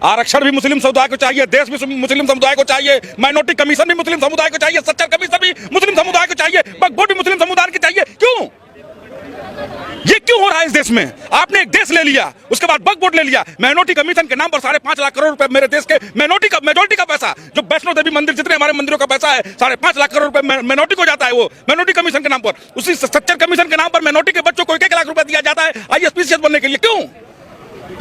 आरक्षण भी मुस्लिम समुदाय को चाहिए, देश भी मुस्लिम समुदाय को चाहिए, माइनॉरिटी कमीशन भी मुस्लिम समुदाय को चाहिए, सच्चर कमीशन भी मुस्लिम समुदाय को चाहिए, वक्फ बोर्ड भी मुस्लिम समुदाय को चाहिए। क्यों? ये क्यों हो रहा है इस देश में? आपने एक देश ले लिया, उसके बाद वक्फ बोर्ड ले लिया, माइनॉरिटी कमीशन के नाम पर 5.5 लाख करोड़ रुपए मेरे देश के मेजोरिटी का पैसा, जो वैष्णो देवी मंदिर जितने हमारे मंदिरों का पैसा है 5.5 लाख करोड़ रुपए माइनॉरिटी को जाता है, वो माइनॉरिटी कमीशन के नाम पर, उसी सच्चर कमीशन के नाम पर माइनॉरिटी के बच्चों को 1-1 लाख रुपए दिया जाता है IAS बनने के लिए। क्यों?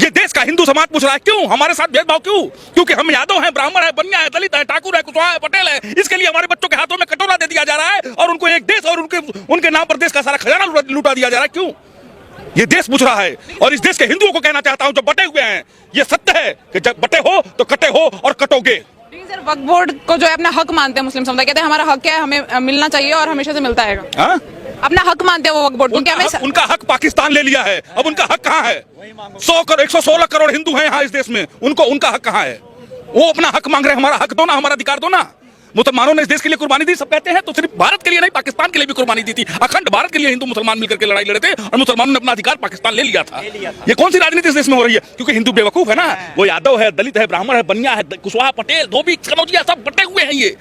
ये देश का हिंदू समाज पूछ रहा है क्यों हमारे साथ भेदभाव? क्यों? क्योंकि हम यादव हैं, ब्राह्मण है, बनिया है, दलित है, ठाकुर है, कुशवाहा है, पटेल है, इसके लिए हमारे बच्चों के हाथों में कटोरा दे दिया जा रहा है और उनको एक देश और उनके नाम पर देश का सारा खजाना लूटा दिया जा रहा है। क्यों? ये देश पूछ रहा है और इस देश के हिंदुओं को कहना चाहता हूं जो बटे हुए हैं, ये सत्य है कि जब बटे हो तो कटे हो और कटोगे। सर, वक्फ बोर्ड को जो है अपना हक मानते हैं मुस्लिम समुदाय, कहते हैं हमारा हक है, हमें मिलना चाहिए और हमेशा से मिलता है। अपना हक मानते हैं वो वक्फ बोर्ड को। उनका हक पाकिस्तान ले लिया है, अब उनका हक कहाँ है? 116 करोड़ हिंदू हैं यहाँ इस देश में, उनका हक कहाँ है? वो अपना हक मांग रहे हैं, हमारा हक दो ना, हमारा अधिकार दो ना। मुसलमानों ने इस देश के लिए कुर्बानी दी, सब कहते हैं, तो सिर्फ भारत के लिए नहीं, पाकिस्तान के लिए भी कुर्बानी दी थी। अखंड भारत के लिए हिंदू मुसलमान मिलकर के लड़ाई लड़े थे और मुसलमानों ने अपना अधिकार पाकिस्तान ले लिया था। ये कौन सी राजनीति इस देश में हो रही है? क्योंकि हिंदू बेवकूफ है ना, वो यादव है, दलित है, ब्राह्मण है, बनिया है, कुशवाहा, पटेल, धोबी, कनौजिया सब बटे हुए हैं। ये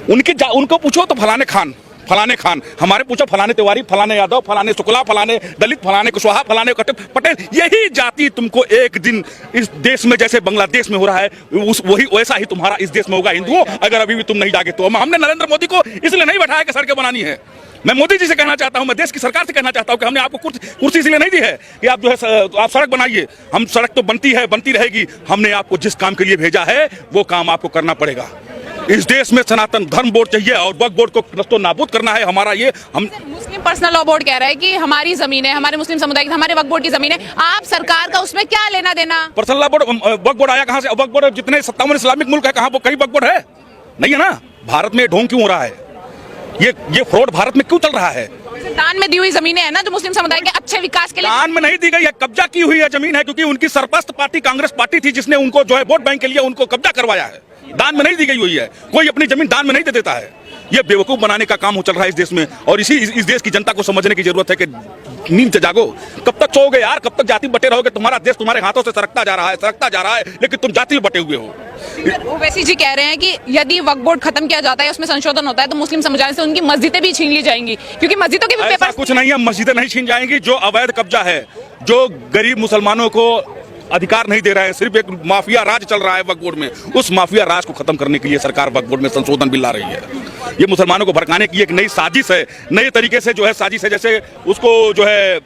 उनको पूछो तो फलाने खान, हमारे पूछो फलाने तिवारी, फलाने यादव, फलाने शुक्ला, फलाने दलित, फलाने कुशवाहा, फलाने पटेल। यही जाति तुमको एक दिन इस देश में जैसे बांग्लादेश में हो रहा है वही वैसा ही तुम्हारा इस देश में होगा हिंदुओं, अगर अभी भी तुम नहीं जागे तो। हमने नरेंद्र मोदी को इसलिए नहीं बैठाया कि सड़कें बनानी है। मैं मोदी जी से कहना चाहता हूं, मैं देश की सरकार से कहना चाहता हूं कि हमने आपको कुर्सी इसलिए नहीं दी है कि आप जो है आप सड़क बनाइए। हम सड़क तो बनती है, बनती रहेगी। हमने आपको जिस काम के लिए भेजा है वो काम आपको करना पड़ेगा। इस देश में सनातन धर्म बोर्ड चाहिए और वक्फ बोर्ड को नस्तो नाबूद करना है हमारा। ये हम मुस्लिम पर्सनल लॉ बोर्ड कह रहा है कि हमारी जमीन है, हमारे मुस्लिम समुदाय की, हमारे वक्फ बोर्ड की जमीन है, आप सरकार का उसमें क्या लेना देना? पर्सनल लॉ बोर्ड, वक्फ बोर्ड आया कहां से? वक्फ बोर्ड जितने 57 इस्लामिक मुल्क है, कहां वो कहीं वक्फ बोर्ड है? नहीं है ना। भारत में ढोंग क्यों हो रहा है? ये फ्रॉड भारत में क्यों चल रहा है? दान में दी हुई जमीनें है ना, जो मुस्लिम समुदाय के अच्छे विकास के लिए। दान में नहीं दी गई है, कब्जा की हुई है जमीन है, क्योंकि उनकी सरपस्त पार्टी कांग्रेस पार्टी थी जिसने उनको जो है वोट बैंक के लिए उनको कब्जा करवाया है। दान में नहीं दी गई हुई है, कोई अपनी जमीन दान में नहीं दे देता है। ये बेवकूफ बनाने का काम चल रहा है इस देश में और इस देश की जनता को समझने की जरूरत है कि नींद से जागो। कब तक सोओगे यार? कब तक जाति बटे रहोगे? तुम्हारा देश तुम्हारे हाथों से सरकता जा रहा है, लेकिन तुम जाति में बटे हुए हो। ओवैसी जी कह रहे हैं कि यदि वक्फ बोर्ड खत्म किया जाता है, उसमें संशोधन होता है, तो मुस्लिम समुदाय से उनकी मस्जिदें भी छीन ली जाएंगी, क्योंकि मस्जिदों के भी पेपर। कुछ नहीं है, मस्जिदें नहीं छीन जाएंगी। जो अवैध कब्जा है, जो गरीब मुसलमानों को अधिकार नहीं दे रहा है, सिर्फ एक माफिया राज चल रहा है वक्फ बोर्ड में, उस माफिया राज को खत्म करने के लिए सरकार वक्फ बोर्ड में संशोधन बिल ला रही है। ये मुसलमानों को भड़काने की एक नई साजिश है, नए तरीके से जो है साजिश है। जैसे उसको जो है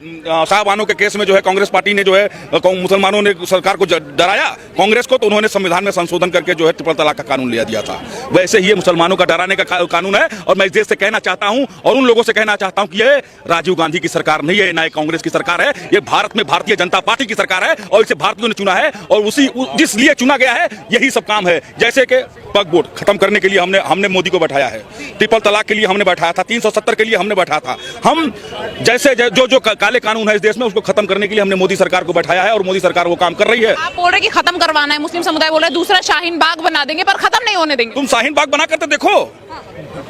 शाहबानो के केस में जो है कांग्रेस पार्टी ने जो है मुसलमानों ने सरकार को डराया, कांग्रेस को, तो उन्होंने संविधान में संशोधन करके जो है ट्रिपल तलाक का कानून ले दिया था। वैसे ही ये मुसलमानों का डराने का कानून है। और मैं इस देश से कहना चाहता हूं और उन लोगों से कहना चाहता हूं कि ये राजीव गांधी की सरकार नहीं है, ना कांग्रेस की सरकार है, ये भारत में भारतीय जनता पार्टी की सरकार है और इसे भारतीयों ने चुना है और जिस लिए चुना गया है यही सब काम है। जैसे कि वक्फ बोर्ड खत्म करने के लिए हमने मोदी को बैठाया है, ट्रिपल तलाक के लिए हमने बैठाया था, 370 के लिए हमने बैठाया था। हम जैसे जो काले कानून है इस देश में उसको खत्म करने के लिए हमने मोदी सरकार को बैठाया है और मोदी सरकार वो काम कर रही है। आप बोल रहे कि खत्म करवाना है, मुस्लिम समुदाय बोल रहा है दूसरा शाहीन बाग बना देंगे, पर खत्म नहीं होने देंगे। तुम शाहीन बाग बना करते देखो।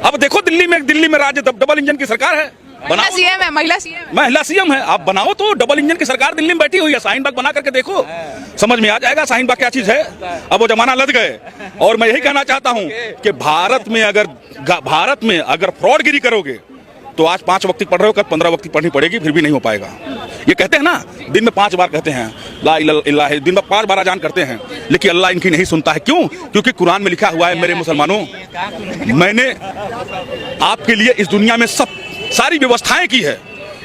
अब देखो दिल्ली में राज्य डबल इंजन की सरकार है, महिला सीएम है, आप बनाओ तो डबल इंजन की सरकार दिल्ली में बैठी हुई है। शाहीन बाग बना करके देखो, समझ में आ जाएगा शाहीन बाग क्या चीज है। अब वो जमाना लद गए और मैं यही कहना चाहता हूं कि भारत में अगर फ्रॉडगिरी करोगे तो आज 5 वक्ती पढ़ रहे हो, कल 15 वक्ती पढ़नी पड़ेगी, फिर भी नहीं हो पाएगा। ये कहते हैं ना, दिन में 5 बार कहते हैं ला इलाहा इल्लल्लाह, दिन में 5 बार अजान करते हैं, लेकिन अल्लाह इनकी नहीं सुनता है। क्यों? क्योंकि कुरान में लिखा हुआ है, मेरे मुसलमानों, मैंने आपके लिए इस दुनिया में सारी व्यवस्थाएं की है,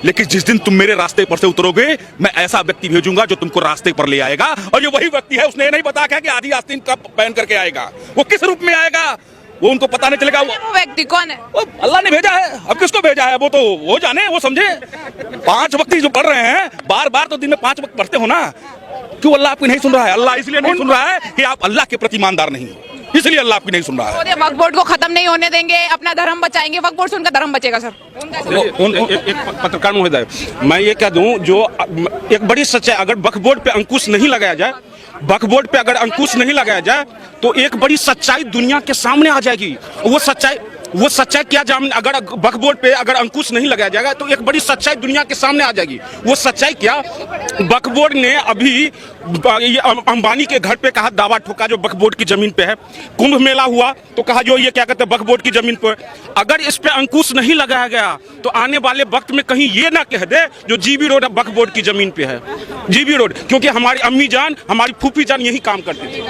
लेकिन जिस दिन तुम मेरे रास्ते पर से उतरोगे मैं ऐसा व्यक्ति भेजूंगा जो तुमको रास्ते पर ले आएगा। और ये वही व्यक्ति है, उसने ये नहीं बताया कि आधी आस्तीन कब पहन करके आएगा, वो किस रूप में आएगा वो उनको पता नहीं चलेगा। वो व्यक्ति कौन है? वो अल्लाह ने भेजा है। अब किसको भेजा है वो तो वो जाने, वो समझे। 5 वक्ती जो पढ़ रहे हैं, बार तो दिन में 5 वक्त पढ़ते हो ना, क्यों अल्लाह आपकी नहीं सुन रहा है? अल्लाह इसलिए नहीं सुन रहा है कि आप अल्लाह के प्रति ईमानदार नहीं हो, इसलिए अल्लाह आपकी नहीं सुन रहा है। वक्फ बोर्ड को खत्म नहीं होने देंगे, अपना धर्म बचाएंगे, वक्फ बोर्ड से उनका धर्म बचेगा। सर एक पत्रकार महोदय, मैं ये कह दूं, जो एक बड़ी सच्चाई, अगर वक्फ बोर्ड पे अंकुश नहीं लगाया जाए, वक्फ बोर्ड पे अगर अंकुश नहीं लगाया जाए तो एक बड़ी सच्चाई दुनिया के सामने आ जाएगी। वो सच्चाई वो सच्चाई क्या जान, अगर वक्फ बोर्ड पे अगर अंकुश नहीं लगाया जाएगा तो एक बड़ी सच्चाई दुनिया के सामने आ जाएगी। वो सच्चाई क्या, वक्फ बोर्ड ने अभी ये अंबानी के घर पे कहा, दावा ठोका जो वक्फ बोर्ड की जमीन पे है। कुंभ मेला हुआ तो कहा जो ये क्या कहते हैं वक्फ बोर्ड की जमीन पर। अगर इस पे अंकुश नहीं लगाया गया तो आने वाले वक्त में कहीं ये ना कह दे जो जीबी रोड वक्फ बोर्ड की जमीन पे है। जीबी रोड, क्योंकि हमारी अम्मी जान, हमारी फूफी जान यही काम करती थी,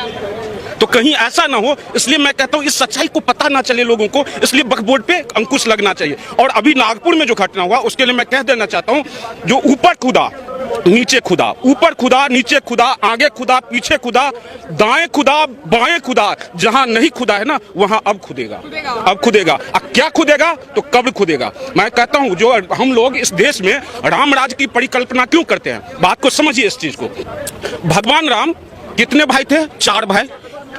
तो कहीं ऐसा ना हो, इसलिए मैं कहता हूं इस सच्चाई को पता ना चले लोगों को, इसलिए वक्फ बोर्ड पे अंकुश लगना चाहिए। और अभी नागपुर में जो घटना हुआ उसके लिए मैं कह देना चाहता हूं, जो ऊपर खुदा नीचे खुदा, ऊपर खुदा नीचे खुदा, आगे खुदा पीछे खुदा, दाएं खुदा बाएं खुदा, जहां नहीं खुदा है ना वहां अब खुदेगा, अब खुदेगा। अब क्या खुदेगा तो कब खुदेगा। मैं कहता हूं जो हम लोग इस देश में राम राज की परिकल्पना क्यों करते हैं, बात को समझिए इस चीज को। भगवान राम कितने भाई थे? 4 भाई।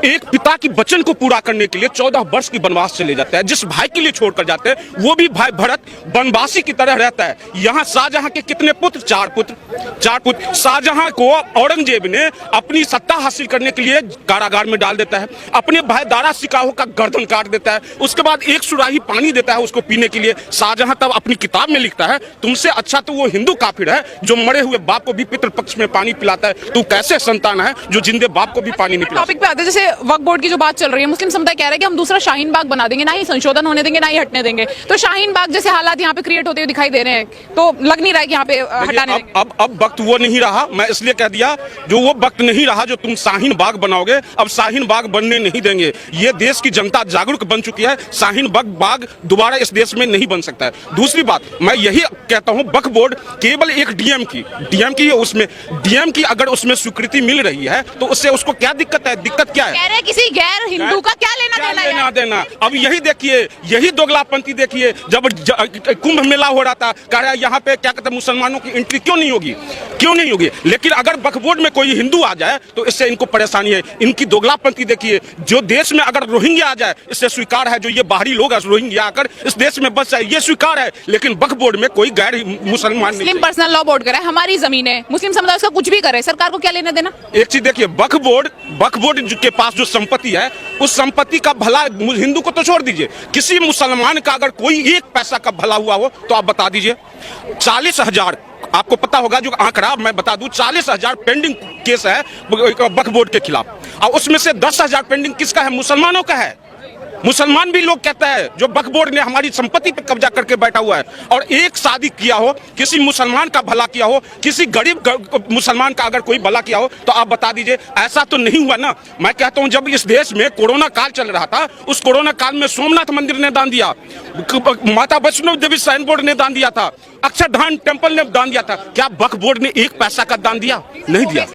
एक पिता की वचन को पूरा करने के लिए 14 वर्ष की वनवास चले जाते हैं। जिस भाई के लिए छोड़कर जाते हैं वो भी भाई भरत वनवासी की तरह रहता है। यहाँ शाहजहां के कितने पुत्र? 4 पुत्र। शाहजहां को औरंगजेब ने अपनी सत्ता हासिल करने के लिए कारागार में डाल देता है। अपने भाई दारा सिकाहो का गर्दन काट देता है। उसके बाद एक सुराही पानी देता है उसको पीने के लिए। शाहजहां तब अपनी किताब में लिखता है, तुमसे अच्छा तो वो हिंदू काफिर है जो मरे हुए बाप को भी पितृपक्ष में पानी पिलाता है। तू कैसे संतान है जो जिंदे बाप को भी पानी नहीं पिलाता। टॉपिक पे आते हैं, जैसे वक्फ बोर्ड की जो बात चल रही है, मुस्लिम समुदाय कह रहा है कि हम दूसरा शाहीन बाग बना देंगे, ना ही संशोधन होने देंगे ना ही हटने देंगे। तो शाहीन बाग जैसे हालात यहाँ पे क्रिएट होते हुए दिखाई दे रहे हैं, तो लग नहीं रहा है कि यहाँ पे हटाने देंगे। अब वक्त वो नहीं रहा, मैं इसलिए कह दिया जो वो वक्त नहीं रहा जो तुम शाहीन बाग बनाओगे। अब शाहीन बाग बनने नहीं देंगे। ये देश की जनता जागरूक बन चुकी है। शाहीन बाग दोबारा इस देश में नहीं बन सकता है। दूसरी बात मैं यही कहता हूँ, वक्फ बोर्ड केवल एक डीएम की उसमें डीएम की अगर उसमें स्वीकृति मिल रही है तो उससे उसको क्या दिक्कत है? दिक्कत क्या है? किसी गैर हिंदू का क्या लेना देना। अब यही देखिए, यही दोगलापंथी देखिए। जब कुंभ मेला हो रहा था, कह रहा है यहाँ पे क्या कहते हैं मुसलमानों की एंट्री क्यों नहीं होगी। लेकिन अगर वक्फ बोर्ड में कोई हिंदू आ जाए तो इससे इनको परेशानी है। इनकी दोगलापंथी देखिए। जो देश में अगर रोहिंग्या आ जाए इससे स्वीकार है, जो ये बाहरी लोग है रोहिंग्या आकर इस देश में बस जाए ये स्वीकार है। लेकिन वक्फ बोर्ड में कोई गैर मुसलमान मुस्लिम पर्सनल लॉ बोर्ड करे, हमारी जमीन है, मुस्लिम समुदाय उसका कुछ भी करे, सरकार को क्या लेना देना। एक चीज देखिए, वक्फ बोर्ड के पास जो संपत्ति है उस संपत्ति का भला हिंदू को तो छोड़ दीजिए, किसी मुसलमान का अगर कोई एक पैसा का भला हुआ हो तो आप बता दीजिए। 40,000 आपको पता होगा जो आंकड़ा मैं बता दूं, 40,000 पेंडिंग केस है वक्फ बोर्ड के खिलाफ। और उसमें से 10,000 पेंडिंग किसका है? मुसलमानों का है। मुसलमान भी लोग कहता है जो वक्फ बोर्ड ने हमारी संपत्ति पर कब्जा करके बैठा हुआ है। और एक शादी किया हो, किसी मुसलमान का भला किया हो, किसी गरीब मुसलमान का अगर कोई भला किया हो तो आप बता दीजिए। ऐसा तो नहीं हुआ ना। मैं कहता हूं जब इस देश में कोरोना काल चल रहा था, उस कोरोना काल में सोमनाथ मंदिर ने दान दिया, माता वैष्णो देवी श्राइन बोर्ड ने दान दिया था, अक्षरधाम टेम्पल ने दान दिया था। क्या वक्फ बोर्ड ने एक पैसा का दान दिया? नहीं दिया।